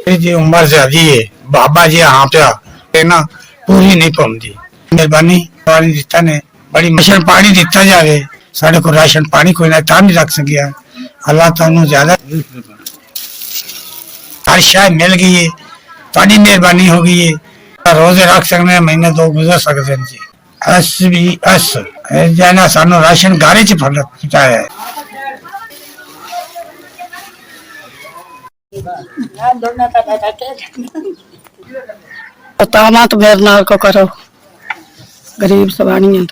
जी उम्र ज्यादा है बाबा जी हाँ पे ना पूरी नहीं पाती मेहरबानी पानी दिता ने बड़ी राशन पानी दिता जाए साढ़े को राशन पानी कोई ना नहीं रख सकिया अल्लाह तुहानू ज्यादा हर शायद मिल गई है थोड़ी मेहरबानी हो गई है रोजे रख सकते महीने दो गुजर सकते हैं जी अस भी अस जाना सानू राशन गारे च पहुंचाया है बताना तो मेरे नाल को करो गरीब सवानी है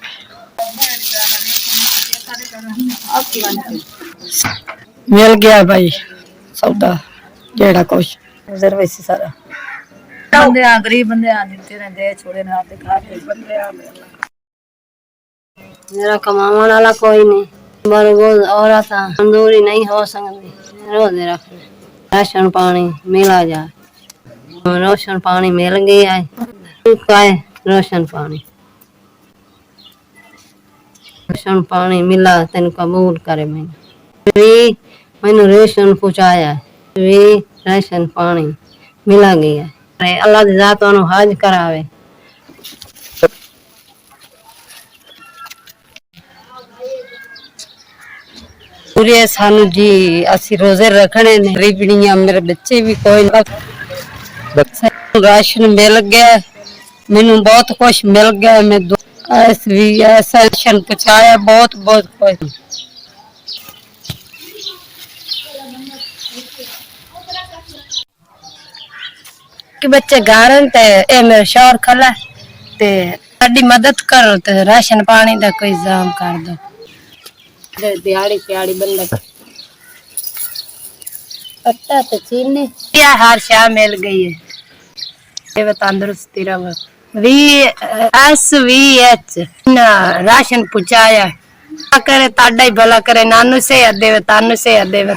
मिल गया भाई सौदा जेड़ा कुछ रिजर्वेशन सारा बंदे आ गरीब बंदे आ दिते ने दे छोड़े ने आपके खा के बंदे आ मेरा कमाने वाला कोई नहीं बरगो और तंदूरी नहीं हो सकती रोजे रख राशन पानी मिला जाए रोशन पानी मिल गया है रोशन पानी मिला तेन कबूल करे मैंने रेशन पहुंचाया वे राशन पानी मिला गया अल्लाह दी जात ओनु हज करावे पूरे सानू जी असि रोजे रखने ने गरीबनियां मेरे बच्चे भी कोई राशन मिल गया मैनू बहुत कुछ मिल गया मैं ऐसा राशन पहुंचाया बहुत बहुत कुछ कि बच्चे गारन ते ए मेरे शौहर खला ते साडी मदद करो ते राशन पानी दा कोई इंतजाम कर दो दिहाड़ी प्याड़ी बंदा पत्ता तो चीनी क्या हर शाह मिल गई है ये तंदुरुस्ती रहो VSVH राशन पहुंचाया करे ताड़ा ही भला करे नानू से देवे तानू से देवे